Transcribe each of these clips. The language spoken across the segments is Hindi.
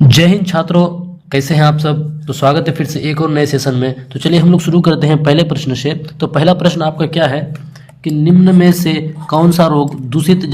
जय हिंद छात्रों, कैसे हैं आप सब। तो स्वागत है फिर से एक और नए सेशन में। तो चलिए हम लोग शुरू करते हैं पहले प्रश्न से। तो पहला प्रश्न आपका क्या है कि निम्न में से कौन सा रोग दूषित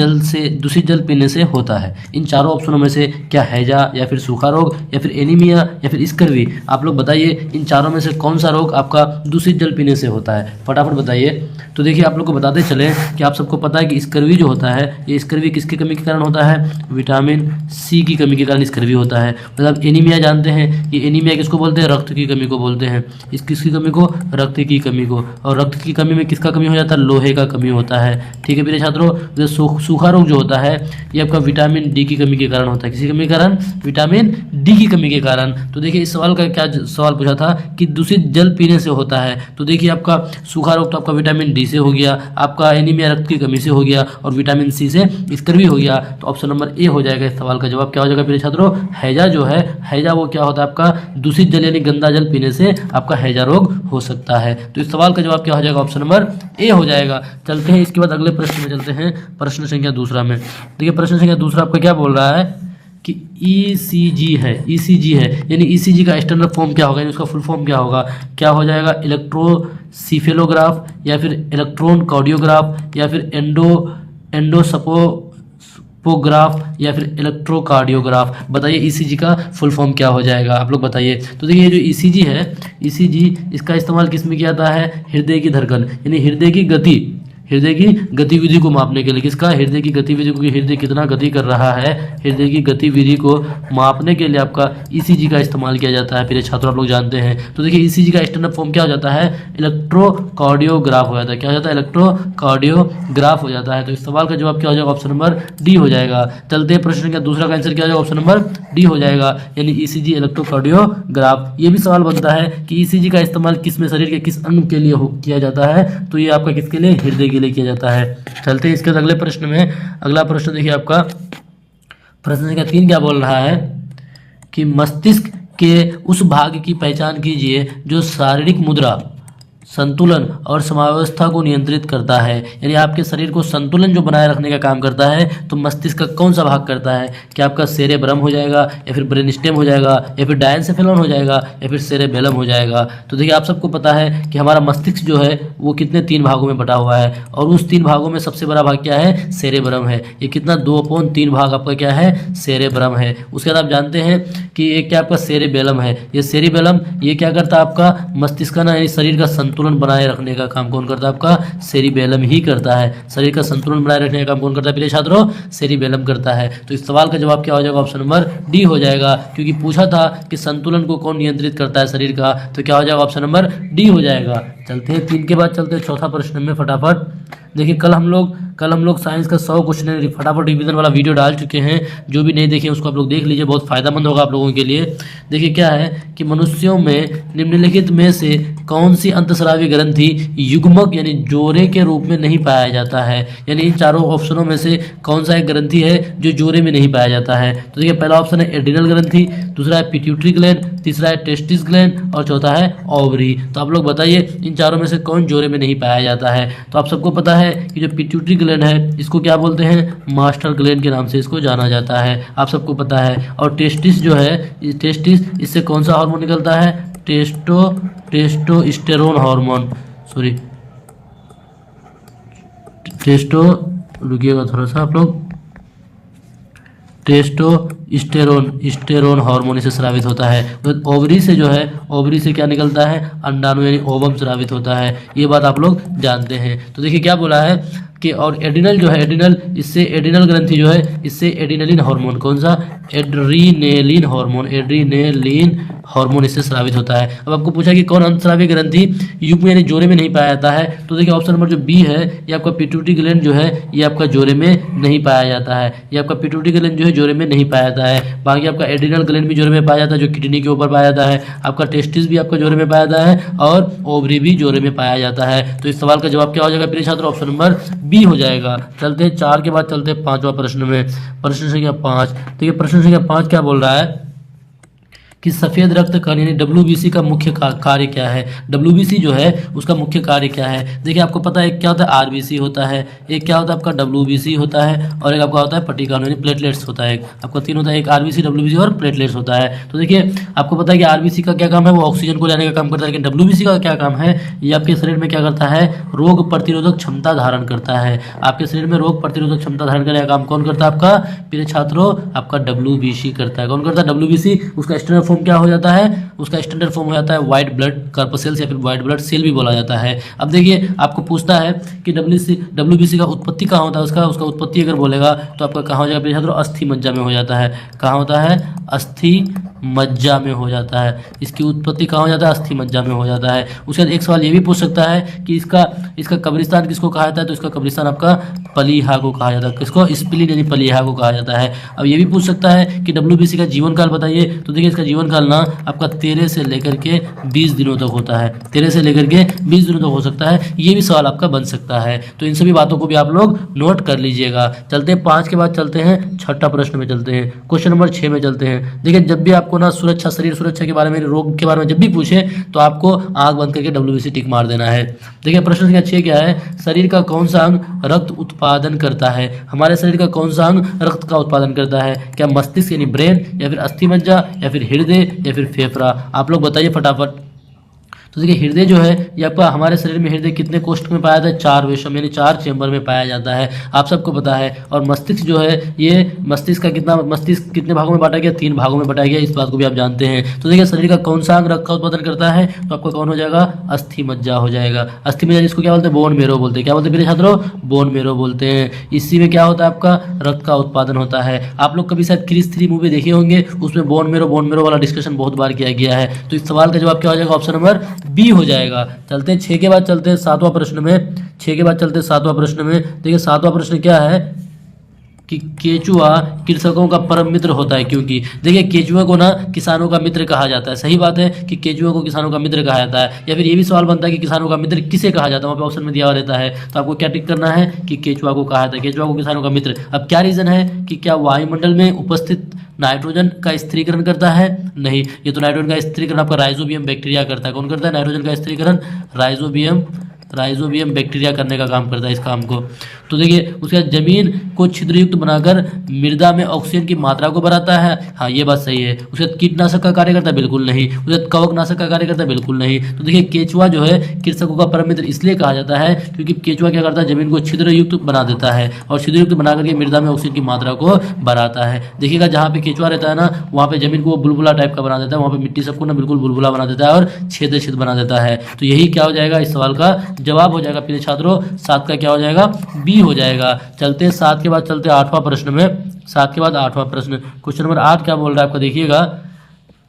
जल पीने से होता है। इन चारों ऑप्शनों में से क्या हैजा या फिर सूखा रोग या फिर एनीमिया या फिर स्कर्वी, आप लोग बताइए इन चारों में से कौन सा रोग आपका दूषित जल पीने से होता है, फटाफट बताइए। तो देखिए आप लोग को बताते चले कि आप सबको पता है कि स्कर्वी जो होता है, ये स्कर्वी किसकी कमी के कारण होता है, विटामिन सी की कमी के कारण स्कर्वी होता है। मतलब एनीमिया जानते हैं, ये एनीमिया किसको बोलते हैं, रक्त की कमी को बोलते हैं। इस किसकी कमी को, रक्त की कमी को। और रक्त की कमी में किसका कमी हो जाता है, लोहे का कमी होता है। ठीक है मेरे छात्रों। जो सूखा रोग जो होता है ये आपका विटामिन डी की कमी के कारण होता है। किसी कमी के कारण, विटामिन डी की कमी के कारण। तो देखिए इस सवाल का क्या सवाल पूछा था कि दूषित जल पीने से होता है। तो देखिए आपका सूखा रोग तो आपका विटामिन डी से हो गया, आपका एनीमिया रक्त की कमी से हो गया, और विटामिन सी से स्कर्वी हो गया। तो ऑप्शन नंबर ए हो जाएगा। इस सवाल का जवाब क्या हो जाएगा मेरे छात्रों, हैजा जो है, हैजा वो क्या होता है आपका दूषित जल यानी गंदा जल पीने से आपका हैजा रोग हो सकता है। तो इस सवाल का जवाब क्या हो जाएगा, ऑप्शन नंबर ए हो जाएगा। चलते हैं इसके बाद अगले प्रश्न में चलते हैं, प्रश्न संख्या दूसरा में। देखिए प्रश्न संख्या दूसरा आपका क्या बोल रहा है कि ईसीजी है, ईसीजी है यानी ईसीजी का स्टैंडर्ड फॉर्म क्या होगा, यानी उसका फुल फॉर्म क्या होगा, क्या हो जाएगा, इलेक्ट्रोसिफेलोग्राफ या फिर इलेक्ट्रॉन कार्डियोग्राफ या फिर एंडोस्कोपोग्राफ या फिर इलेक्ट्रोकार्डियोग्राफ। बताइए ईसीजी का फुल फॉर्म क्या हो जाएगा, आप लोग बताइए। तो देखिए जो ईसीजी है, ईसीजी इसका इस्तेमाल किस में किया जाता है, हृदय की धड़कन यानी हृदय की गति, हृदय की गतिविधि को मापने के लिए। किसका, हृदय की गतिविधि को, हृदय कितना गति कर रहा है, हृदय की गतिविधि को मापने के लिए आपका ईसीजी का इस्तेमाल किया जाता है। फिर छात्रों आप लोग जानते हैं। तो देखिए ईसीजी का स्टैंडर्ड फॉर्म क्या हो जाता है, इलेक्ट्रोकार्डियोग्राफ हो जाता है। क्या हो जाता है, इलेक्ट्रोकार्डियोग्राफ हो जाता है। तो इस सवाल का जवाब क्या हो जाएगा, ऑप्शन नंबर डी हो जाएगा। चलते हैं प्रश्न का दूसरा का आंसर क्या हो जाएगा, ऑप्शन नंबर डी हो जाएगा, यानी ईसीजी इलेक्ट्रोकार्डियोग्राफ। ये भी सवाल बनता है कि ईसीजी का इस्तेमाल किस में, शरीर के किस अंग के लिए किया जाता है। तो ये आपका किसके लिए, हृदय के लिए किया जाता है। चलते हैं इसके अगले प्रश्न में। अगला प्रश्न देखिए आपका प्रश्न संख्या 3 क्या बोल रहा है कि मस्तिष्क के उस भाग की पहचान कीजिए जो शारीरिक मुद्रा, संतुलन और समावस्था को नियंत्रित करता है। यानी आपके शरीर को संतुलन जो बनाए रखने का काम करता है, तो मस्तिष्क का कौन सा भाग करता है, क्या आपका सेरेब्रम हो जाएगा या फिर ब्रेनस्टेम हो जाएगा या फिर डायनसेफेलॉन हो जाएगा या फिर सेरेबेलम हो जाएगा। तो देखिए आप सबको पता है कि हमारा मस्तिष्क जो है वो कितने 3 भागों में बटा हुआ है, और उस 3 भागों में सबसे बड़ा भाग क्या है, सेरेब्रम है। ये कितना 2/3 भाग आपका क्या है, सेरेब्रम है। उसके बाद आप जानते हैं कि एक क्या आपका सेरेबेलम है। ये सेरेबेलम ये क्या करता है, आपका मस्तिष्क का ना यानी शरीर का संतुलन बनाए रखने का काम कौन करता है, आपका सेरिबेलम ही करता है। शरीर का संतुलन बनाए रखने का काम कौन करता है प्रिय छात्रों, सेरिबेलम करता है। तो इस सवाल का जवाब क्या हो जाएगा, ऑप्शन नंबर डी हो जाएगा, क्योंकि पूछा था कि संतुलन को कौन नियंत्रित करता है शरीर का। तो क्या हो जाएगा, ऑप्शन नंबर डी हो जाएगा। चलते हैं 3 के बाद चलते हैं चौथा प्रश्न में फटाफट। देखिए कल हम लोग साइंस का 100 क्वेश्चन फटाफट रिवीजन वाला वीडियो डाल चुके हैं। जो भी नहीं देखे उसको आप लोग देख लीजिए, बहुत फायदेमंद होगा आप लोगों के लिए। देखिए क्या है कि मनुष्यों में निम्नलिखित में से कौन सी अंतस्रावी ग्रंथि युग्मक यानी जोड़े के रूप में नहीं पाया जाता है। यानी इन चारों ऑप्शनों में से कौन सा एक ग्रंथि है जो जोड़े में नहीं पाया जाता है। तो देखिए पहला ऑप्शन है एड्रिनल ग्रंथि, दूसरा है पिट्यूटरी ग्लैंड, तीसरा है टेस्टिस ग्लैंड और चौथा है ओवरी। तो आप लोग बताइए इन चारों में से कौन जोड़े में नहीं पाया जाता है। तो आप सबको पता है कि जो पिट्यूटरी ग्लैंड है इसको क्या बोलते हैं, मास्टर ग्लैंड के नाम से इसको जाना जाता है, आप सबको पता है। और टेस्टिस जो है, टेस्टिस इससे कौन सा हार्मोन निकलता है, टेस्टोस्टेरोन हार्मोन, रुकिएगा थोड़ा सा आप लोग, टेस्टोस्टेरोन हार्मोन से स्रावित होता है। तो ओवरी से जो है, ओवरी से क्या निकलता है, अंडाणु यानी ओवम स्रावित होता है। ये बात आप लोग जानते हैं। तो देखिए क्या बोला है कि और एड्रिनल जो है, एड्रिनल ग्रंथि जो है इससे एड्रिनलिन हार्मोन, कौन सा, एड्रीनेलिन हार्मोन इससे स्रावित होता है। अब आपको पूछा कि कौन अंतस्रावी ग्रंथि युग्म यानी जोड़े में नहीं पाया जाता है। तो देखिए ऑप्शन नंबर जो बी है, ये आपका पिट्यूटरी ग्लैंड जो है ये आपका जोड़े में नहीं पाया जाता है। ये आपका पिट्यूटरी ग्लैंड जो है जोड़े में नहीं पाया जाता है। बाकी आपका एड्रिनल ग्लैंड भी जोड़े में पाया जाता है, जो किडनी के ऊपर पाया जाता है। आपका टेस्टिस भी आपका जोड़े में पाया जाता है और ओवरी भी जोड़े में पाया जाता है। तो इस सवाल का जवाब क्या हो जाएगा प्रिय छात्र, ऑप्शन नंबर बी हो जाएगा। चलते हैं 4 के बाद चलते हैं 5वां प्रश्न में, प्रश्न संख्या 5। देखिए प्रश्न संख्या 5 क्या बोल रहा है कि सफ़ेद रक्त कण यानी WBC का मुख्य कार्य क्या है। WBC जो है उसका मुख्य कार्य क्या है। देखिए आपको पता है एक क्या होता है RBC होता है, एक क्या होता है आपका WBC होता है, और एक आपका होता है पट्टिका यानी प्लेटलेट्स होता है। आपका तीन होता है, एक RBC WBC और प्लेटलेट्स होता है। तो देखिए आपको पता है कि RBC का क्या काम है, वो ऑक्सीजन को लेने का काम करता है, लेकिन WBC का क्या काम है, ये आपके शरीर में क्या करता है, रोग प्रतिरोधक क्षमता धारण करता है। आपके शरीर में रोग प्रतिरोधक क्षमता धारण करने का काम कौन करता है आपका प्रिय छात्रों, आपका WBC करता है। कौन करता है WBC। उसका स्टैंडर्ड फॉर्म क्या हो जाता है, उसका स्टैंडर्ड फॉर्म हो जाता है व्हाइट ब्लड कॉर्पसेल्स या फिर व्हाइट ब्लड सेल भी बोला जाता है। अब देखिए आपको पूछता है कि WBC का उत्पत्ति कहाँ होता है, उसका उत्पत्ति अगर बोलेगा तो आपका कहाँ हो जाएगा प्रिय छात्रों, अस्थि मज्जा में हो जाता है। कहाँ होता है, अस्थि मज्जा में हो जाता है। इसकी उत्पत्ति कहाँ हो जाता है, अस्थि मज्जा में हो जाता है। उसके बाद एक सवाल ये भी पूछ सकता है कि इसका कब्रिस्तान किसको कहा जाता है, तो इसका कब्रिस्तान आपका प्लीहा को कहा जाता है। किसको, स्प्लीन यानी प्लीहा को कहा जाता है। अब ये भी पूछ सकता है कि WBC का जीवन काल बताइए, तो देखिए इसका जीवन काल ना आपका 13 से लेकर के 20 दिनों तक होता है। 13 से लेकर के 20 दिनों तक हो सकता है। ये भी सवाल आपका बन सकता है। तो इन सभी बातों को भी आप लोग नोट कर लीजिएगा। चलते हैं 5 के बाद चलते हैं छठा प्रश्न में चलते हैं, क्वेश्चन नंबर 6 में चलते हैं। देखिए जब भी आपको ना सुरक्षा, शरीर सुरक्षा के बारे में, रोग के बारे में जब भी पूछे तो आपको आंख बंद करके WBC टिक मार देना है। देखिए प्रश्न संख्या 6 क्या है, शरीर का कौन सा अंग रक्त उत्पादन करता है। हमारे शरीर का कौन सा अंग रक्त का उत्पादन करता है, क्या मस्तिष्क यानी ब्रेन, या फिर अस्थि मज्जा, या फिर हृदय, या फिर फेफड़ा। आप लोग बताइए फटाफट। तो देखिए हृदय जो है ये आपका, हमारे शरीर में हृदय कितने कोष्ठ में पाया जाता है, 4 वेशम यानी 4 चेंबर में पाया जाता है, आप सबको पता है। और मस्तिष्क जो है ये मस्तिष्क कितने भागों में बांटा गया, 3 भागों में बांटा गया, इस बात को भी आप जानते हैं। तो देखिए शरीर का कौन सा अंग रक्त का उत्पादन करता है, तो आपका कौन हो जाएगा, अस्थि मज्जा हो जाएगा। अस्थि मज्जा जिसको क्या बोलते हैं, बोन मेरो बोलते हैं। क्या बोलते हैं मेरे छात्रों, बोन मेरो बोलते हैं। इसी में क्या होता है आपका रक्त का उत्पादन होता है। आप लोग कभी शायद क्रिस 3 मूवी देखे होंगे, उसमें बोन मेरो वाला डिस्कशन बहुत बार किया गया है। तो इस सवाल का जवाब क्या हो जाएगा, ऑप्शन नंबर बी हो जाएगा। चलते हैं 6 के बाद चलते हैं 7वां प्रश्न में। 6 के बाद चलते हैं 7वां प्रश्न में। देखिए 7वां प्रश्न क्या है कि केचुआ कृषकों का परम मित्र होता है, क्योंकि देखिए केचुआ को ना किसानों का मित्र कहा जाता है। सही बात है कि केचुआ को किसानों का मित्र कहा जाता है। या फिर ये भी सवाल बनता है कि किसानों का मित्र किसे कहा जाता है, वहाँ पे ऑप्शन में दिया हुआ रहता है। तो आपको क्या टिक करना है कि केचुआ को कहा जाता है, केचुआ को किसानों का मित्र। अब क्या रीजन है कि क्या वायुमंडल में उपस्थित नाइट्रोजन का स्थिरीकरण करता है, नहीं, ये तो नाइट्रोजन का स्थिरीकरण आपका राइजोबियम बैक्टीरिया करता है। कौन करता है नाइट्रोजन का स्थिरीकरण, राइजोबियम बैक्टीरिया करने का काम करता है इस काम को। तो देखिए उसके बाद जमीन को छिद्रयुक्त बनाकर मृदा में ऑक्सीजन की मात्रा को बढ़ाता है, हाँ ये बात सही है। उसके बाद कीटनाशक का कार्य करता है, बिल्कुल नहीं। उसके बाद कवकनाशक का कार्य करता है, बिल्कुल नहीं। तो देखिए केचुआ जो है कृषकों का परम मित्र इसलिए कहा जाता है क्योंकि केचुआ क्या करता है, जमीन को छिद्रयुक्त बना देता है और छिद्रयुक्त बना करके मृदा में ऑक्सीजन की मात्रा को बढ़ाता है। देखिएगा जहाँ पे केचुआ रहता है ना, वहाँ पे जमीन को वो बुलबुला टाइप का बना देता है, वहाँ पे मिट्टी सबको ना बिल्कुल बुलबुला बना देता है और छेद बना देता है। तो यही क्या हो जाएगा, इस सवाल का जवाब हो जाएगा प्रिय छात्रों 7 का क्या हो जाएगा, बी हो जाएगा। चलते हैं 7 के बाद चलते हैं 8वां प्रश्न में। 7 के बाद 8वां प्रश्न, क्वेश्चन नंबर 8 क्या बोल रहा है आपको देखिएगा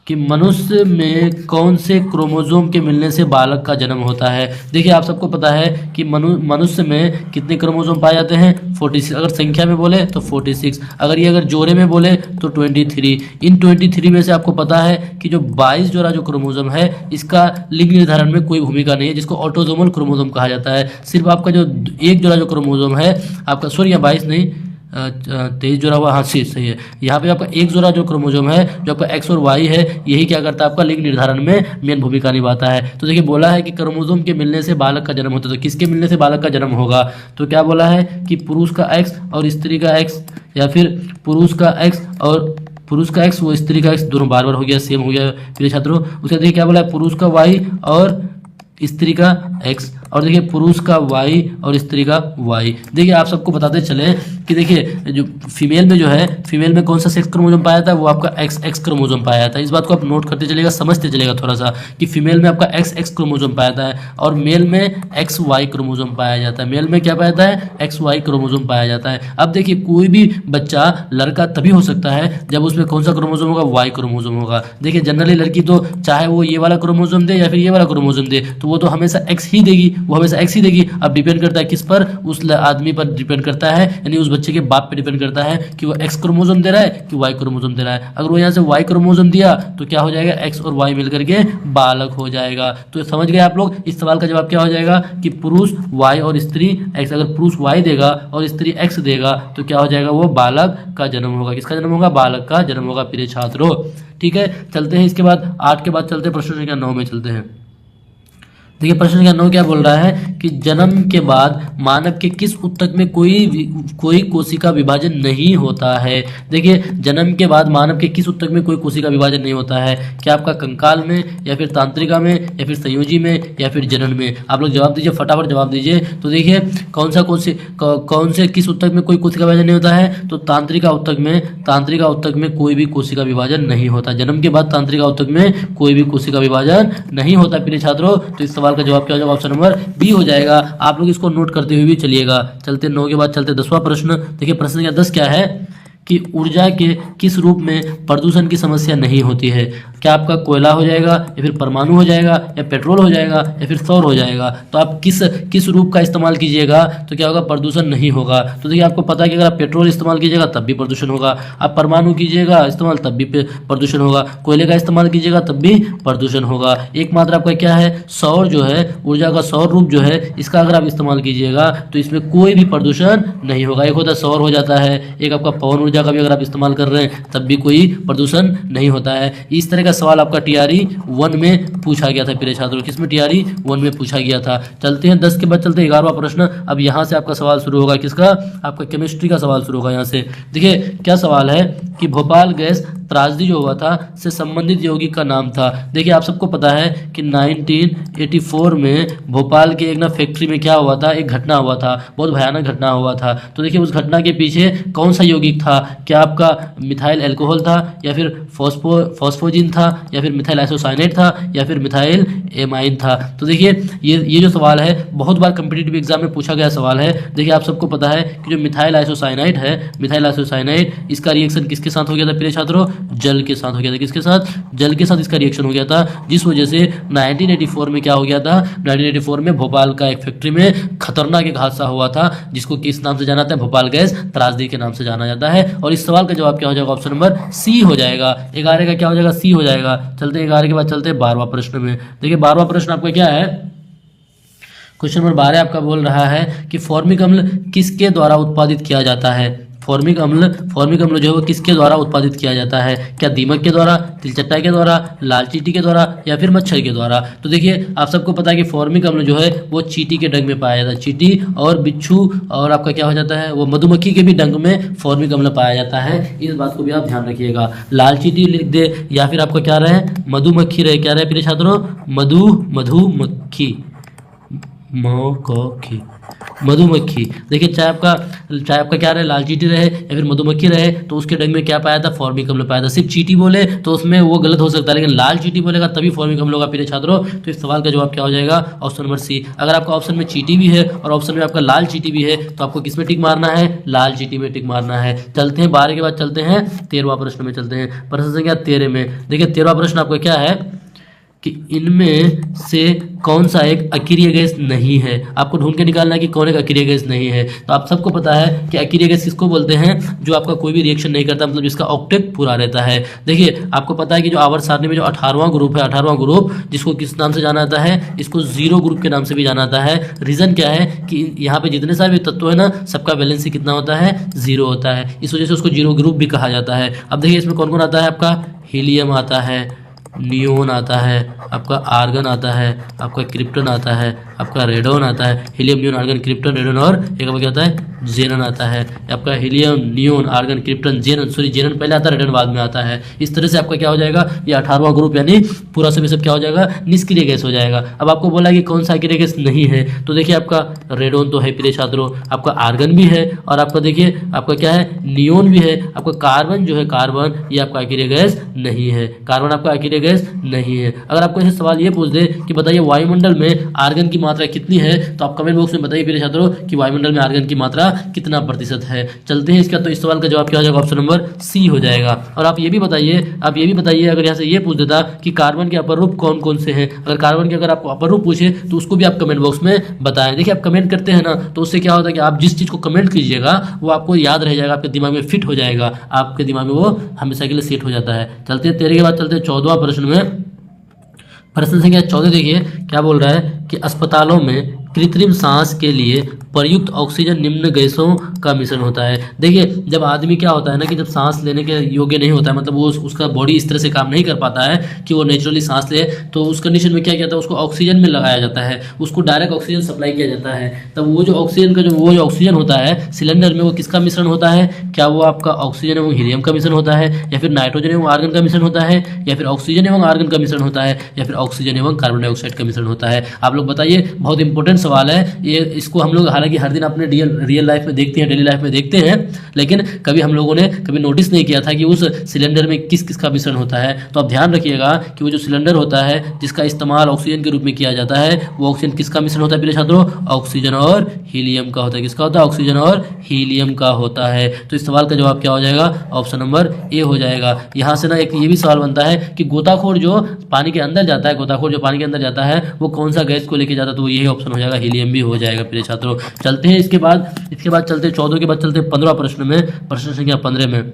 कि मनुष्य में कौन से क्रोमोसोम के मिलने से बालक का जन्म होता है। देखिए आप सबको पता है कि मनुष्य में कितने क्रोमोसोम पाए जाते हैं, 46। अगर संख्या में बोले तो 46, अगर जोड़े में बोले तो 23। इन 23 में से आपको पता है कि जो 22 जोड़ा जो क्रोमोसोम है इसका लिंग निर्धारण में कोई भूमिका नहीं है, जिसको ऑटोसोमल क्रोमोसोम कहा जाता है। सिर्फ आपका जो एक जोड़ा जो क्रोमोसोम है आपका, सॉरी 22 नहीं 23 जोड़ा हुआ, हाँ सही है। यहाँ पे आपका एक जोड़ा जो क्रोमोसोम है जो आपका एक्स और वाई है, यही क्या करता है आपका लिंग निर्धारण में मेन भूमिका निभाता है। तो देखिए बोला है कि क्रोमोसोम के मिलने से बालक का जन्म होता है, तो किसके मिलने से बालक का जन्म होगा, तो क्या बोला है कि पुरुष का एक्स और स्त्री का एक्स, या फिर पुरुष का एक्स वो स्त्री का एक्स, दोनों बार हो गया, सेम हो गया प्रिय छात्रों। उसके देखिए क्या बोला है, पुरुष का वाई और स्त्री का एक्स, और देखिए पुरुष का वाई और स्त्री का वाई। देखिए आप सबको बताते चले कि देखिए जो फीमेल में जो है, फीमेल में कौन सा सेक्स क्रोमोसोम पाया जाता है, वो आपका एक्स क्रोमोसोम पाया जाता है। इस बात को आप नोट करते चलेगा, समझते चलेगा थोड़ा सा कि फीमेल में आपका एक्स क्रोमोसोम पाया जाता है और मेल में एक्स वाई क्रोमोसोम पाया जाता है। मेल में क्या पाया जाता है, एक्स वाई क्रोमोसोम पाया जाता है। अब देखिए कोई भी बच्चा लड़का तभी हो सकता है जब उसमें कौन सा क्रोमोसोम होगा, वाई क्रोमोसोम होगा। देखिए जनरली लड़की तो चाहे वो ये वाला क्रोमोसोम दे या फिर ये वाला क्रोमोसोम दे, तो वो तो हमेशा एक्स ही देगी, वो हमेशा एक्स ही देगी। अब डिपेंड करता है किस पर, उस आदमी पर डिपेंड करता है, यानी उस बच्चे के बाप पे डिपेंड करता है कि वो एक्स क्रोमोसोम दे रहा है कि वाई क्रोमोसोम दे रहा है। अगर वो यहाँ से वाई क्रोमोसोम दिया तो क्या हो जाएगा, एक्स और वाई मिलकर के बालक हो जाएगा। तो समझ गए आप लोग, इस सवाल का जवाब क्या हो जाएगा कि पुरुष वाई और स्त्री एक्स। अगर पुरुष वाई देगा और स्त्री एक्स देगा तो क्या हो जाएगा, वो बालक का जन्म होगा। किसका जन्म होगा, बालक का जन्म होगा प्रिय छात्रों। ठीक है, चलते हैं इसके बाद 8 के बाद चलते हैं प्रश्न संख्या 9 में चलते हैं। देखिए प्रश्न संख्या 9 क्या बोल रहा है कि जन्म के बाद मानव के किस ऊतक में कोई कोशिका विभाजन नहीं होता है। देखिए जन्म के बाद मानव के किस ऊतक में कोई कोशिका विभाजन नहीं होता है, क्या आपका कंकाल में या फिर तांत्रिका में या फिर संयोजी में या फिर जनन में। आप लोग जवाब दीजिए, फटाफट जवाब दीजिए। तो देखिए कौन से किस ऊतक में कोई कोशिका विभाजन नहीं होता है, तो तांत्रिका ऊतक में कोई भी कोशिका विभाजन नहीं होता। जन्म के बाद तांत्रिका ऊतक में कोई भी कोशिका विभाजन नहीं होता प्रिय छात्रों। तो इस सवाल का जवाब क्या हो जाएगा, ऑप्शन नंबर बी हो जाएगा। आप लोग इसको नोट करते हुए भी चलिएगा। चलते 9 के बाद चलते 10वां प्रश्न। देखिए प्रश्न संख्या 10 क्या है कि ऊर्जा के किस रूप में प्रदूषण की समस्या नहीं होती है। क्या आपका कोयला हो जाएगा या फिर परमाणु हो जाएगा या पेट्रोल हो जाएगा या फिर सौर हो जाएगा। तो आप किस रूप का इस्तेमाल कीजिएगा तो क्या होगा, प्रदूषण नहीं होगा। तो देखिए आपको पता है कि अगर आप पेट्रोल इस्तेमाल कीजिएगा तब भी प्रदूषण होगा, आप परमाणु कीजिएगा इस्तेमाल तब भी प्रदूषण होगा, कोयले का इस्तेमाल कीजिएगा तब भी प्रदूषण होगा। एकमात्र आपका क्या है, सौर जो है, ऊर्जा का सौर रूप जो है, इसका अगर आप इस्तेमाल कीजिएगा तो इसमें कोई भी प्रदूषण नहीं होगा। एक होता है सौर हो जाता है, एक आपका पवन ऊर्जा का भी अगर आप इस्तेमाल कर रहे हैं तब भी कोई प्रदूषण नहीं होता है। इस तरह का सवाल आपका टीआरई 1 में पूछा गया था प्रिय छात्रों। किसमें, टीआरई 1 में पूछा गया था। चलते हैं 10 के बाद चलते हैं 11वां प्रश्न। अब यहाँ से आपका सवाल शुरू होगा, किसका, आपका केमिस्ट्री का सवाल शुरू होगा यहाँ से। देखिए क्या सवाल है कि भोपाल गैस त्रासदी जो हुआ था से संबंधित यौगिक का नाम था। देखिए आप सबको पता है कि 1984 में भोपाल के एक ना फैक्ट्री में क्या हुआ था, एक घटना हुआ था, बहुत भयानक घटना हुआ था। तो देखिए उस घटना के पीछे कौन सा यौगिक था, क्या आपका मिथाइल अल्कोहल था या फिर फॉस्फोजिन था या फिर मिथाइल आइसोसाइनेट था या फिर मिथाइल एमाइन था। तो देखिए ये जो सवाल है बहुत बार कम्पिटिटिव एग्जाम में पूछा गया सवाल है। देखिए आप सबको पता है कि जो मिथाइल आइसोसाइनाइड है, मिथाइल आइसोसाइनाइड, इसका रिएक्शन किसके साथ हो गया था प्रिय छात्रों, जल के साथ हो गया था। किसके साथ, जल के साथ इसका रिएक्शन हो गया था, जिस वजह से 1984 में क्या हो गया था, 1984 में भोपाल का एक फैक्ट्री में खतरनाक एक हादसा हुआ था, जिसको किस नाम से जाना जाता है, भोपाल गैस त्रासदी के नाम से जाना जाता है। और इस सवाल का जवाब क्या हो जाएगा, ऑप्शन नंबर सी हो जाएगा। 11 का क्या हो जाएगा, सी हो जाएगा। चलते हैं 11 के बाद चलते हैं 12वां प्रश्न में। देखिए 12वां प्रश्न आपका क्या है, क्वेश्चन नंबर 12 आपका बोल रहा है कि फॉर्मिक अम्ल किसके द्वारा उत्पादित किया जाता है। फॉर्मिक अम्ल जो है वो किसके द्वारा उत्पादित किया जाता है, क्या दीमक के द्वारा, तिलचट्टा के द्वारा, लाल चींटी के द्वारा या फिर मच्छर के द्वारा। तो देखिए आप सबको पता है कि फॉर्मिक अम्ल जो है वो चींटी के डंग में पाया जाता है। चींटी और बिच्छू और आपका क्या हो जाता है, वो मधुमक्खी के भी डंग में फॉर्मिक अम्ल पाया जाता है। इस बात को भी आप ध्यान रखिएगा। लाल चींटी लिख दे या फिर आपका क्या रहे, मधुमक्खी रहे, क्या रहे प्रिय छात्रों, मधुमक्खी, मधुमक्खी। देखिए चाहे आपका क्या रहे, लाल चींटी रहे या फिर मधुमक्खी रहे, तो उसके डंग में क्या पाया था, फॉर्मिक अम्ल पाया था। सिर्फ चींटी बोले तो उसमें वो गलत हो सकता है, लेकिन लाल चींटी बोलेगा तभी फॉर्मिक अम्ल होगा प्रिय छात्रों। तो इस सवाल का जवाब क्या हो जाएगा, ऑप्शन नंबर सी। अगर आपका ऑप्शन में चींटी भी है और ऑप्शन में आपका लाल चींटी भी है तो आपको किस में टिक मारना है, लाल चींटी में टिक मारना है। चलते हैं 12 के बाद चलते हैं 13वां प्रश्न में चलते हैं। प्रश्न संख्या 13 में देखिए 13वां प्रश्न आपका क्या है कि इनमें से कौन सा एक अक्रिय गैस नहीं है। आपको ढूंढ के निकालना है कि कौन एक अक्रिय गैस नहीं है। तो आप सबको पता है कि अक्रिय गैस किसको बोलते हैं, जो आपका कोई भी रिएक्शन नहीं करता, मतलब जिसका ऑक्टेट पूरा रहता है। देखिए आपको पता है कि जो आवर्त सारणी में जो 18वां ग्रुप है, 18वां ग्रुप जिसको किस नाम से जाना जाता है, इसको जीरो ग्रुप के नाम से भी जाना जाता है। रीजन क्या है कि यहाँ पे जितने सारे तत्व है ना, सबका वैलेंसी कितना होता है, जीरो होता है। इस वजह से उसको जीरो ग्रुप भी कहा जाता है। अब देखिए इसमें कौन कौन आता है, आपका हीलियम आता है, नियोन आता है, आपका आर्गन आता है, आपका क्रिप्टन आता है, आपका रेडोन आता है। Helium, neon, argon, krypton, radon और एक क्या आता है, जेनन आता है। आपका helium, neon, argon, krypton, xenon, sorry xenon पहले आता है, रेडन बाद में आता है। इस तरह से आपका क्या हो जाएगा, ये 18वां ग्रुप यानी पूरा सभी सब क्या हो जाएगा, निष्क्रिय गैस हो जाएगा। अब आपको बोला कि कौन सा अक्रिय गैस नहीं है, तो देखिए आपका रेडोन तो है प्रिय छात्रों, आपका आर्गन भी है और आपका देखिए आपका क्या है, नियोन भी है। आपका कार्बन जो है, कार्बन ये आपका अक्रिय गैस नहीं है। कार्बन आपका अक्रिय अकेंद्रीय गैस नहीं है। अगर आपको ऐसे सवाल ये पूछ दे कि बताइए वायुमंडल में आर्गन की मात्रा कितनी है, तो आप कमेंट बॉक्स में बताइए प्रिय छात्रों कि वायुमंडल में आर्गन की मात्रा कितना प्रतिशत है। चलते हैं इसका, तो इस सवाल का जवाब क्या हो जाएगा, ऑप्शन नंबर सी हो जाएगा। और आप ये भी बताइए अगर यहाँ से ये पूछ देता कि कार्बन के अपर रूप कौन कौन से हैं, अगर कार्बन के अगर आपको अपर रूप पूछे तो उसको भी आप कमेंट बॉक्स में बताएं। देखिए आप कमेंट करते हैं ना, तो उससे क्या होता है कि आप जिस चीज़ को कमेंट कीजिएगा वो आपको याद रह जाएगा, आपके दिमाग में फिट हो जाएगा, आपके दिमाग में वो हमेशा के लिए सेट हो जाता है। चलते हैं 13 के बाद चलते हैं 14वां प्रश्न में। प्रश्न संख्या 14 देखिए क्या बोल रहा है कि अस्पतालों में कृत्रिम सांस के लिए प्रयुक्त ऑक्सीजन निम्न गैसों का मिश्रण होता है। देखिए जब आदमी क्या होता है ना कि जब सांस लेने के योग्य नहीं होता है, मतलब वो उसका बॉडी इस तरह से काम नहीं कर पाता है कि वो नेचुरली सांस ले, तो उस कंडीशन में क्या किया जाता है, उसको ऑक्सीजन में लगाया जाता है, उसको डायरेक्ट ऑक्सीजन सप्लाई किया जाता है। तब वो जो ऑक्सीजन का जो ऑक्सीजन होता है सिलेंडर में, वो किसका मिश्रण होता है, क्या वो आपका ऑक्सीजन एवं हीलियम का मिश्रण होता है, या फिर नाइट्रोजन एवं आर्गन का मिश्रण होता है, या फिर ऑक्सीजन एवं आर्गन का मिश्रण होता है, या फिर ऑक्सीजन एवं कार्बन डाइऑक्साइड का मिश्रण होता है। आप लोग बताइए, बहुत इंपॉर्टेंट सवाल है ये। इसको हम लोग हालांकि हर दिन अपने रियल लाइफ में देखते हैं, डेली लाइफ में देखते हैं, लेकिन कभी हम लोगों ने कभी नोटिस नहीं किया था कि उस सिलेंडर में किस किस का मिश्रण होता है। तो आप ध्यान रखिएगा कि वो जो सिलेंडर होता है जिसका इस्तेमाल ऑक्सीजन के रूप में किया जाता है, वो ऑक्सीजन किसका मिश्रण होता है प्रिय छात्रों, ऑक्सीजन और हीलियम का होता है। किसका होता है, ऑक्सीजन और हीलियम का होता है। तो इस सवाल का जवाब क्या हो जाएगा, ऑप्शन नंबर ए हो जाएगा। यहाँ से ना एक ये भी सवाल बनता है कि गोताखोर जो पानी के अंदर जाता है, गोताखोर जो पानी के अंदर जाता है वो कौन सा गैस को लेके जाता है, तो यही ऑप्शन हो जाएगा, हीलियम भी हो जाएगा प्रिय छात्रों। चलते हैं इसके बाद चलते 14 के बाद चलते 15वां प्रश्न में। प्रश्न संख्या 15 में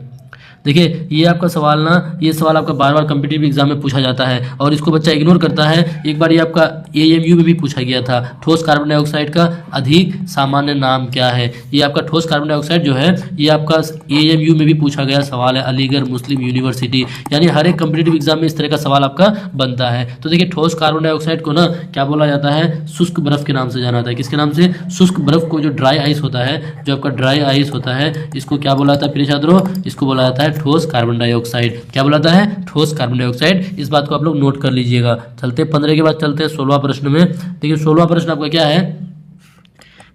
देखिए ये आपका सवाल ना, ये सवाल आपका बार बार कॉम्पिटिटिव एग्जाम में पूछा जाता है और इसको बच्चा इग्नोर करता है। एक बार ये आपका AMU में भी पूछा गया था, ठोस कार्बन डाइऑक्साइड का अधिक सामान्य नाम क्या है। ये आपका ठोस कार्बन डाइऑक्साइड जो है ये आपका AMU में भी पूछा गया सवाल है, अलीगढ़ मुस्लिम यूनिवर्सिटी। यानी हर एक कॉम्पिटिटिव एग्जाम में इस तरह का सवाल आपका बनता है। तो देखिए ठोस कार्बन डाइऑक्साइड को ना क्या बोला जाता है, शुष्क बर्फ के नाम से जाना जाता है। किसके नाम से, शुष्क बर्फ को, जो ड्राई आइस होता है, जो आपका ड्राई आइस होता है, इसको क्या बोला जाता है प्रिय छात्रों, इसको बोला जाता है ठोस कार्बन डाइऑक्साइड। क्या बोला जाता है, ठोस कार्बन डाइऑक्साइड। इस बात को आप लोग नोट कर लीजिएगा। चलते 15 के बाद चलते हैं 16वां प्रश्न में। देखिए 16वां प्रश्न आपका क्या है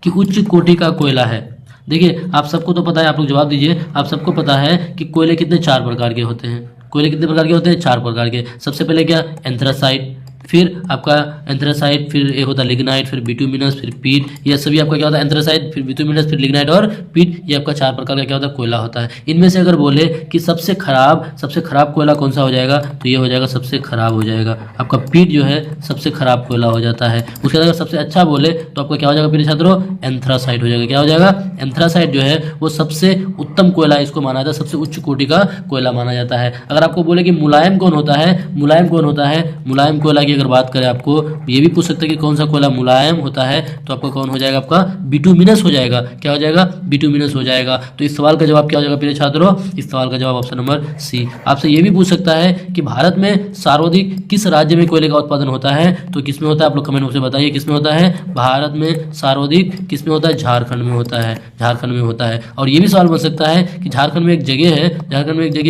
कि उच्च कोटि का कोयला है। देखिए आप सबको तो पता है, आप लोग जवाब दीजिए। आप सबको पता है कि कोयले कितने 4 प्रकार के होते हैं। कोयले कितने प्रकार के होते हैं, 4 प्रकार के। सबसे पहले क्या, एंथ्रासाइट, फिर आपका एंथ्रासाइट, फिर एक होता है लिग्नाइट, फिर बिटुमिनस, फिर पीट। ये सभी आपका क्या होता है, एंथ्रासाइट, फिर बिटुमिनस, फिर लिग्नाइट और पीट। ये आपका 4 प्रकार का क्या होता है, कोयला होता है। इनमें से अगर बोले कि सबसे खराब कोयला कौन सा हो जाएगा, तो ये हो जाएगा सबसे खराब हो जाएगा आपका पीट, जो है सबसे खराब कोयला हो जाता है। उसके बाद अगर सबसे अच्छा बोले तो आपका क्या हो जाएगा प्रिय छात्रों, एंथ्रासाइट हो जाएगा। क्या हो जाएगा, एंथ्रासाइट जो है वो सबसे उत्तम कोयला इसको माना जाता है, सबसे उच्च कोटि का कोयला माना जाता है। अगर आपको बोले कि मुलायम कौन होता है, मुलायम कोयला की अगर बात करें, आपको ये भी पूछ सकते हैं कि कौन सा कोयला मुलायम होता है, तो आपका कौन हो जाएगा, आपका बिटुमिनस हो जाएगा। क्या हो जाएगा, बिटुमिनस हो जाएगा। तो इस सवाल का जवाब क्या हो जाएगा प्रिय छात्रों, इस सवाल का जवाब ऑप्शन नंबर सी। आपसे ये भी पूछ सकता है कि भारत में सर्वाधिक किस राज्य में कोयले का उत्पादन होता है, तो किस में होता है, आप लोग कमेंट में बताइए किस में होता है। भारत में सर्वाधिक किस में होता है, झारखंड में होता है, झारखंड में होता है। और ये भी सवाल बन सकता है कि झारखंड में एक जगह है,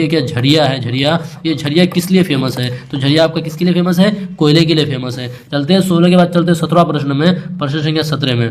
क्या झरिया है, झरिया, ये झरिया किस लिए फेमस है, तो झरिया आपका किसके लिए फेमस है, कोयले के लिए फेमस है। चलते हैं 16 के बाद चलते हैं 17वां प्रश्न में। प्रश्न संख्या 17 में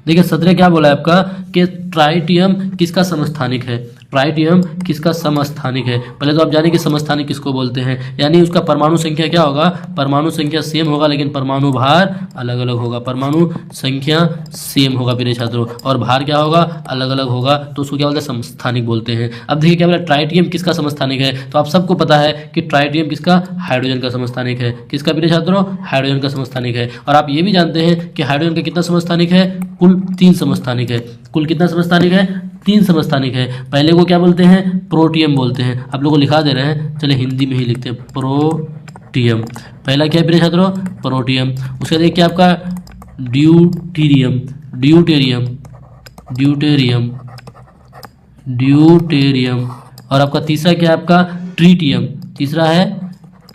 देखिए 17 क्या बोला है आपका कि ट्राइटियम किसका समस्थानिक है। ट्राइटियम किसका समस्थानिक है। पहले तो आप जाने कि समस्थानिक किसको बोलते हैं, यानी उसका परमाणु संख्या क्या होगा, परमाणु संख्या सेम होगा लेकिन परमाणु भार अलग अलग होगा। परमाणु संख्या सेम होगा मेरे छात्रों और भार क्या होगा, अलग अलग होगा, तो उसको क्या बोलते हैं, समस्थानिक बोलते हैं। अब देखिए क्या बोला, ट्राइटियम किसका समस्थानिक है, तो आप सबको पता है कि ट्राइटियम किसका, हाइड्रोजन का समस्थानिक है। किसका मेरे छात्रों, हाइड्रोजन का समस्थानिक है। और आप ये भी जानते हैं कि हाइड्रोजन का कितना समस्थानिक है, कुल 3 समस्थानिक है। कुल कितना समस्थानिक है, 3 समस्थानिक है। पहले को क्या बोलते हैं, प्रोटियम बोलते हैं। आप लोगों को लिखा दे रहे हैं, चलिए हिंदी में ही लिखते हैं, प्रोटियम। पहला क्या है मेरे छात्रों, प्रोटियम। उसके बाद क्या आपका ड्यूटेरियम, ड्यूटेरियम, ड्यूटेरियम, ड्यूटेरियम। और आपका तीसरा क्या है आपका, ट्रीटियम। तीसरा है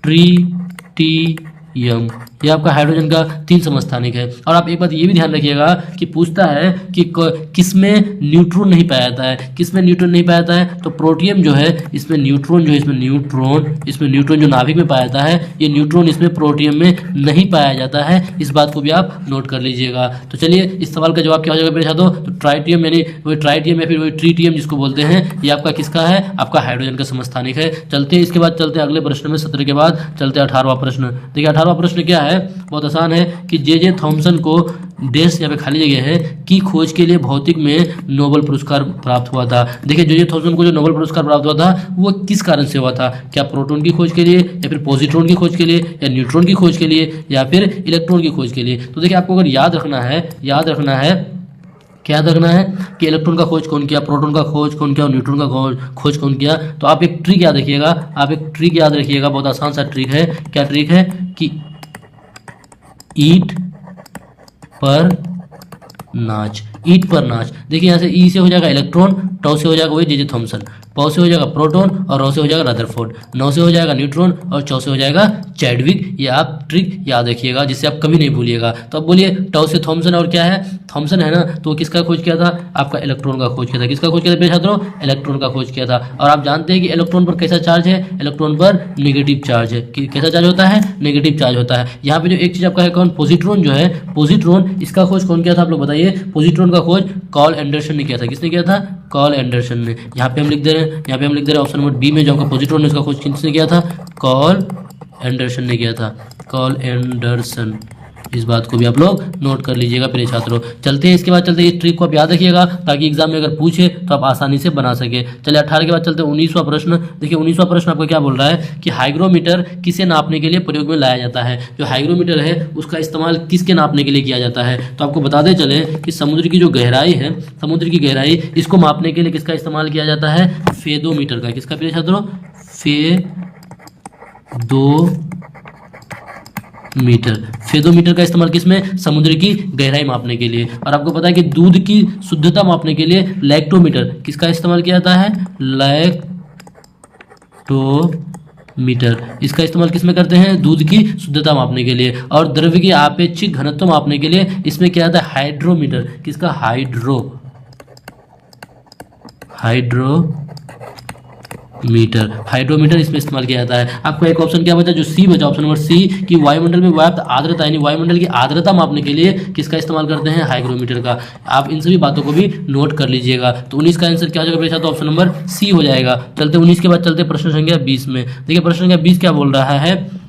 ट्रीटियम, ये आपका हाइड्रोजन का 3 समस्थानिक है। और आप एक बात ये भी ध्यान रखिएगा कि पूछता है कि किसमें न्यूट्रॉन नहीं पाया जाता है, किसमें न्यूट्रॉन नहीं पाया जाता है, तो प्रोटियम जो है इसमें न्यूट्रॉन जो है इसमें न्यूट्रॉन जो नाभिक में पाया जाता है, ये न्यूट्रॉन इसमें प्रोटियम में नहीं पाया जाता है। इस बात को भी आप नोट कर लीजिएगा। तो चलिए इस सवाल का जवाब क्या हो जाएगा मेरे छात्रों, तो ट्राइटियम यानी वही ट्राइटियम या फिर वही ट्रीटियम जिसको बोलते हैं, ये आपका किसका है, आपका हाइड्रोजन का समस्थानिक है। चलते हैं इसके बाद चलते हैं अगले प्रश्न में, 17 के बाद चलते हैं 18वां प्रश्न। देखिए 18वां प्रश्न क्या है, बहुत आसान है कि जे थॉमसन को डैश यहाँ पे खाली जगह है की खोज के लिए भौतिक में नोबेल पुरस्कार प्राप्त हुआ था। देखिए जे थॉमसन को जो नोबेल पुरस्कार प्राप्त हुआ था वो किस कारण से हुआ था, क्या प्रोटॉन की खोज के लिए या फिर पॉजिट्रॉन की खोज के लिए या न्यूट्रॉन की खोज के लिए या फिर इलेक्ट्रॉन की खोज के लिए। तो देखिए आपको अगर याद रखना है कि इलेक्ट्रॉन का खोज कौन किया, प्रोटॉन का खोज कौन किया और न्यूट्रॉन का खोज कौन किया, तो आप एक ट्रिक याद रखिएगा, बहुत आसान सा ट्रिक है। क्या ट्रिक है कि ईट पर नाच। देखिए यहाँ से ई से हो जाएगा इलेक्ट्रॉन, टॉ से हो जाएगा वही जे थॉमसन, पौ से हो जाएगा प्रोटॉन और रॉ से हो जाएगा रदरफोर्ड, नौ से हो जाएगा न्यूट्रॉन और चौ से हो जाएगा चैडविक। ये आप ट्रिक याद रखिएगा जिससे आप कभी नहीं भूलिएगा। तो अब बोलिए टॉ से थॉमसन और क्या है, थॉमसन है ना, तो किसका खोज किया था, आपका इलेक्ट्रॉन का खोज किया था। किसका खोज किया था मेरे छात्रों, इलेक्ट्रॉन का खोज किया था। और आप जानते हैं कि इलेक्ट्रॉन पर कैसा चार्ज है, इलेक्ट्रॉन पर नेगेटिव चार्ज है। कैसा चार्ज होता है, नेगेटिव चार्ज होता है। यहाँ पे जो एक चीज आपका है कौन, पॉजिट्रॉन जो है, पॉजिट्रॉन, इसका खोज कौन किया था आप लोग बताइए। पॉजिट्रॉन का खोज कार्ल एंडरसन ने किया था। किसने किया था, कार्ल एंडरसन ने। यहाँ पे हम लिख दे रहे हैं ऑप्शन नंबर बी में जो आपका पॉजिट्रॉन है उसका खोज किसने किया था, कार्ल एंडरसन ने किया था, कार्ल एंडरसन। इस बात को भी आप लोग नोट कर लीजिएगा प्रिय छात्रों। चलते हैं इसके बाद चलते हैं, इस ट्रिक को आप याद रखिएगा ताकि एग्जाम में अगर पूछे तो आप आसानी से बना सके। चलिए 18 के बाद चलते हैं 19वां प्रश्न। देखिए 19वां प्रश्न आपका क्या बोल रहा है कि हाइग्रोमीटर किसे नापने के लिए प्रयोग में लाया जाता है। जो हाइग्रोमीटर है उसका इस्तेमाल किसके नापने के लिए किया जाता है, तो आपको बताते चले कि समुद्र की जो गहराई है, समुद्र की गहराई, इसको मापने के लिए किसका इस्तेमाल किया जाता है, फेदोमीटर का। किसका प्रिय छात्रों, फेदोमीटर का इस्तेमाल किसमें, समुद्र की गहराई मापने के लिए। और आपको पता है कि दूध की शुद्धता मापने के लिए लैक्टोमीटर किसका इस्तेमाल किया जाता है, लैक्टोमीटर। इसका इस्तेमाल किसमें करते हैं, दूध की शुद्धता मापने के लिए। और द्रव्य की आपेक्षिक घनत्व मापने के लिए इसमें क्या आता है, हाइड्रोमीटर। किसका, हाइड्रोमीटर इसमें इस्तेमाल किया जाता है। आपको एक ऑप्शन क्या बचा, जो सी बचा, ऑप्शन नंबर सी, कि वायुमंडल में व्याप्त आर्द्रता यानी वायुमंडल की आर्द्रता मापने के लिए किसका इस्तेमाल करते हैं, हाइग्रोमीटर का। आप इन सभी बातों को भी नोट कर लीजिएगा। तो 19 का आंसर क्या हो जाएगा, तो ऑप्शन नंबर सी हो जाएगा। चलते 19 के बाद चलते प्रश्न संख्या 20 में। देखिए प्रश्न संख्या 20 क्या बोल रहा है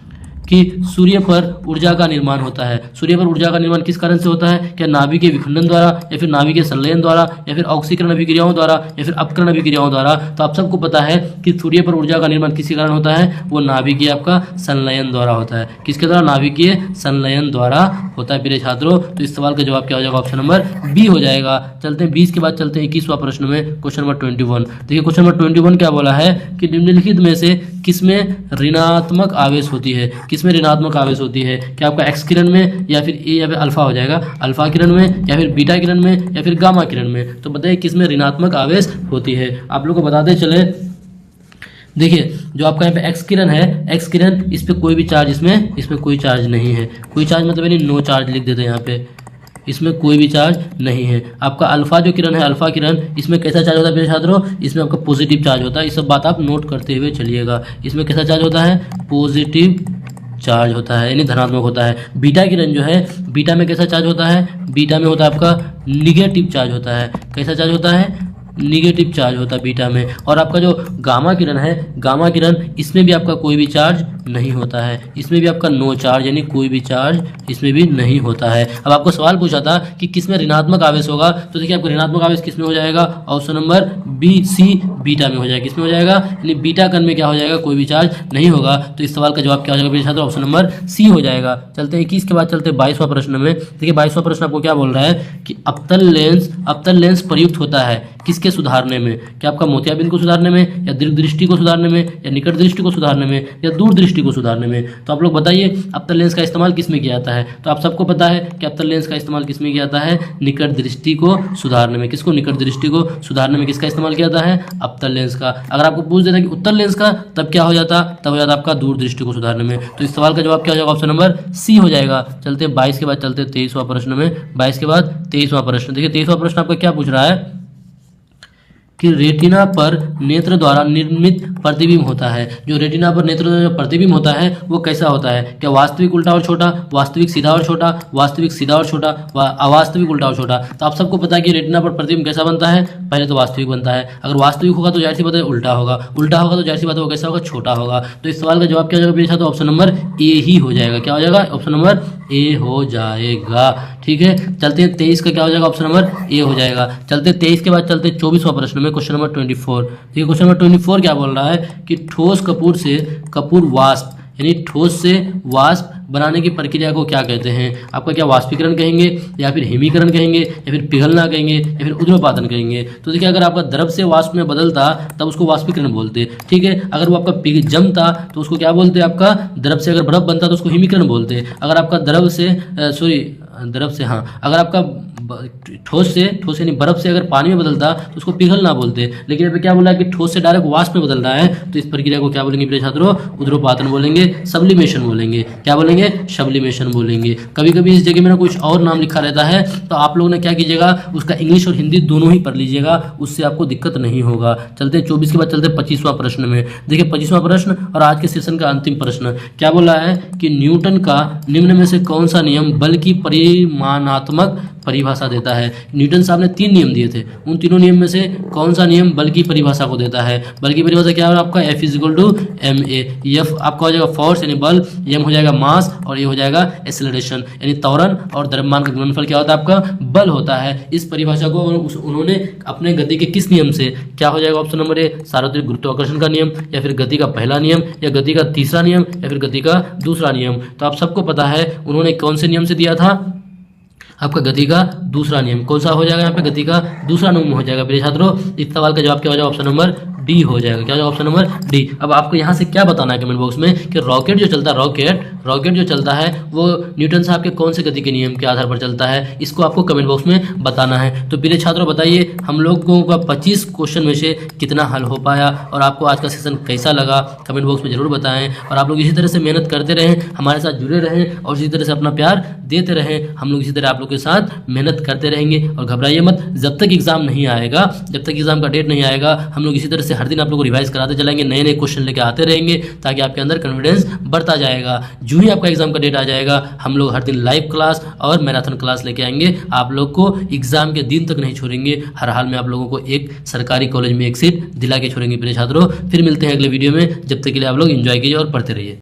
कि सूर्य पर ऊर्जा का निर्माण होता है। सूर्य पर ऊर्जा का निर्माण किस कारण से होता है, क्या नाभिक के विखंडन द्वारा या फिर नाभिक के संलयन द्वारा या फिर ऑक्सीकरण अभिक्रियाओं द्वारा या फिर अपकरण अभिक्रियाओं द्वारा। तो आप सबको पता है कि सूर्य पर ऊर्जा का निर्माण किसके कारण होता है, वो नाभिकीय आपका संलयन द्वारा होता है। किसके द्वारा, नाभिकीय संलयन द्वारा होता है प्रिय छात्रों। तो इस सवाल का जवाब क्या हो जाएगा, ऑप्शन नंबर बी हो जाएगा। चलते हैं 20 के बाद चलते हैं 21वां प्रश्न में, क्वेश्चन नंबर 21। देखिए क्वेश्चन नंबर 21 क्या बोला है कि निम्नलिखित में से किसमें ऋणात्मक आवेश होती है, किसमें ऋणात्मक आवेश होती है। क्या आपका एक्स किरण में या फिर ए या फिर अल्फा हो जाएगा, अल्फा किरण में या फिर बीटा किरण में या फिर गामा किरण में। तो बताइए किसमें ऋणात्मक आवेश होती है। आप लोग को बताते चले, देखिए जो आपका यहाँ पे एक्स किरण है, एक्स किरण, इस पे कोई भी चार्ज, इसमें कोई चार्ज नहीं है। कोई चार्ज मतलब यानी नो चार्ज लिख देते हैं यहाँ पे, इसमें कोई भी चार्ज नहीं है। आपका अल्फा जो किरण है, अल्फा किरण, इसमें कैसा चार्ज होता है मेरे छात्रों, इसमें आपका पॉजिटिव चार्ज होता है। ये सब बात आप नोट करते हुए चलिएगा। इसमें कैसा चार्ज होता है, पॉजिटिव चार्ज होता है यानी धनात्मक होता है। बीटा किरण जो है, बीटा में कैसा चार्ज होता है, बीटा में होता है आपका निगेटिव चार्ज होता है। कैसा चार्ज होता है, निगेटिव चार्ज होता है बीटा में। और आपका जो गामा किरण है, गामा किरण, इसमें भी आपका कोई भी चार्ज नहीं होता है। इसमें भी आपका नो चार्ज यानी कोई भी चार्ज इसमें भी नहीं होता है। अब आपको सवाल पूछा था कि किसमें ऋणात्मक आवेश होगा, तो देखिए आपको ऋणात्मक आवेश किसमें हो जाएगा, option number B C, beta में हो जाएगा। किसमें हो जाएगा, यानी बीटा कण में क्या हो जाएगा, कोई भी चार्ज नहीं होगा। तो इस सवाल का जवाब क्या हो जाएगा मेरे छात्रों, ऑप्शन नंबर सी हो जाएगा। चलते हैं 21 के बाद चलते हैं 22वां प्रश्न में। देखिए 22वां प्रश्न आपको क्या बोल रहा है कि अवतल लेंस प्रयुक्त होता है किसके किसके सुधारने में, क्या आपका मोतियाबिंद को सुधारने में, या दीर्घ दृष्टि को सुधारने में, या निकट दृष्टि को सुधारने में, या दूर दृष्टि को सुधारने में। तो आप लोग बताइए अवतल लेंस का इस्तेमाल किस में किया जाता है। तो आप सबको पता है कि अवतल लेंस का इस्तेमाल किस में किया जाता है, निकट दृष्टि को सुधारने में। किसको, निकट दृष्टि को सुधारने में किसका इस्तेमाल किया जाता है, अवतल लेंस का। अगर आपको पूछ देता कि उत्तल लेंस का, तब क्या हो जाता, तब हो जाता आपका दूर दृष्टि को सुधारने में। तो इस सवाल का जवाब क्या हो जाएगा, ऑप्शन नंबर सी हो जाएगा। चलते हैं 22 के बाद, चलते हैं 23वां प्रश्न में। 22 के बाद 23वां प्रश्न। देखिए 23वां प्रश्न आपका क्या पूछ रहा है कि रेटिना पर नेत्र द्वारा निर्मित प्रतिबिंब होता है। जो रेटिना पर नेत्र द्वारा प्रतिबिंब होता है वो कैसा होता है, क्या वास्तविक उल्टा और छोटा, वास्तविक सीधा और छोटा, वास्तविक सीधा और छोटा, अवास्तविक उल्टा और छोटा। तो आप सबको पता है कि रेटिना पर प्रतिबिंब कैसा बनता है, पहले तो वास्तविक बनता है। अगर वास्तविक होगा तो जाहिर सी बात है उल्टा होगा, उल्टा होगा तो जाहिर सी बात है वो कैसा होगा, छोटा होगा। तो इस सवाल का जवाब क्या हो जाएगा, तो ऑप्शन नंबर ए ही हो जाएगा। क्या हो जाएगा, ऑप्शन नंबर ए हो जाएगा। ठीक है, चलते हैं 23 का क्या हो जाएगा, ऑप्शन नंबर ए हो जाएगा। चलते हैं 23 के बाद चलते हैं 24वां प्रश्न में, क्वेश्चन नंबर 24। देखिए क्वेश्चन नंबर 24 क्या बोल रहा है कि ठोस कपूर से कपूर वाष्प, यानी ठोस से वाष्प बनाने की प्रक्रिया को क्या कहते हैं। आपका क्या वाष्पीकरण कहेंगे, या फिर हिमीकरण कहेंगे, या फिर पिघलना कहेंगे, या फिर उद्रोपातन कहेंगे। तो देखिए अगर आपका द्रव से वाष्प में बदलता तब उसको वाष्पीकरण बोलते। ठीक है, अगर वो आपका जमता तो उसको क्या बोलते, आपका द्रव से अगर बर्फ बनता तो उसको हिमीकरण बोलते। अगर आपका द्रव से अगर आपका ठोस यानी बर्फ से अगर पानी में बदलता तो उसको पिघलना बोलते। लेकिन यहाँ पे क्या बोला है कि ठोस से डायरेक्ट वाष्प में बदल रहा है, तो इस प्रक्रिया को क्या बोलेंगे प्रिय छात्रों, उद्रोपातन बोलेंगे, सब्लिमेशन बोलेंगे। क्या बोलेंगे, सब्लिमेशन बोलेंगे। कभी कभी इस जगह में ना कुछ और नाम लिखा रहता है, तो आप लोगों ने क्या कीजिएगा, उसका इंग्लिश और हिंदी दोनों ही पढ़ लीजिएगा, उससे आपको दिक्कत नहीं होगा। चलते 24 के बाद चलते 25वां प्रश्न में। देखिए 25वां प्रश्न और आज के सेशन का अंतिम प्रश्न क्या बोला है कि न्यूटन का निम्न में से कौन सा नियम बल की परिमाणात्मक परिभाषा देता है। न्यूटन साहब ने 3 नियम दिए थे, उन तीनों नियम में से कौन सा नियम बल की परिभाषा को देता है। बल की परिभाषा क्या है आपका, F = ma। F आपका हो जाएगा फोर्स यानी बल, m हो जाएगा मास, और ये हो जाएगा एक्सेलरेशन यानी त्वरण, और द्रव्यमान का गुणनफल क्या होता है, आपका बल होता है। इस परिभाषा को उन्होंने अपने गति के किस नियम से, क्या हो जाएगा ऑप्शन नंबर ए, सार्वत्रिक गुरुत्वाकर्षण का नियम, या फिर गति का पहला नियम, या गति का तीसरा नियम, या फिर गति का दूसरा नियम। तो आप सबको पता है उन्होंने कौन से नियम से दिया था, आपका गति का दूसरा नियम। कौन सा हो जाएगा यहाँ पे, गति का दूसरा नियम हो जाएगा प्रिय छात्रों। इस सवाल का जवाब क्या हो जाएगा, ऑप्शन नंबर डी हो जाएगा। क्या हो जाएगा, ऑप्शन नंबर डी। अब आपको यहाँ से क्या बताना है कमेंट बॉक्स में कि रॉकेट जो चलता है, रॉकेट जो चलता है वो न्यूटन साहब के कौन से गति के नियम के आधार पर चलता है, इसको आपको कमेंट बॉक्स में बताना है। तो प्रिय छात्रों बताइए हम लोगों का 25 क्वेश्चन में से कितना हल हो पाया, और आपको आज का सेशन कैसा लगा कमेंट बॉक्स में जरूर बताएं। और आप लोग इसी तरह से मेहनत करते रहें, हमारे साथ जुड़े रहें, और इसी तरह से अपना प्यार देते रहें। हम लोग इसी तरह आप लोग के साथ मेहनत करते रहेंगे। और घबराइए मत, जब तक एग्जाम नहीं आएगा, जब तक एग्जाम का डेट नहीं आएगा, हम लोग इसी तरह से हर दिन आप लोग को रिवाइज कराते चलेंगे, नए नए क्वेश्चन लेके आते रहेंगे, ताकि आपके अंदर कॉन्फिडेंस बढ़ता जाएगा। जो ही आपका एग्जाम का डेट आ जाएगा, हम लोग हर दिन लाइव क्लास और मैराथन क्लास लेके आएंगे। आप लोग को एग्जाम के दिन तक नहीं छोड़ेंगे, हर हाल में आप लोगों को एक सरकारी कॉलेज में एक सीट दिला के छोड़ेंगे प्रिय छात्रों। फिर मिलते हैं अगले वीडियो में, जब तक के लिए आप लोग एंजॉय कीजिए और पढ़ते रहिए।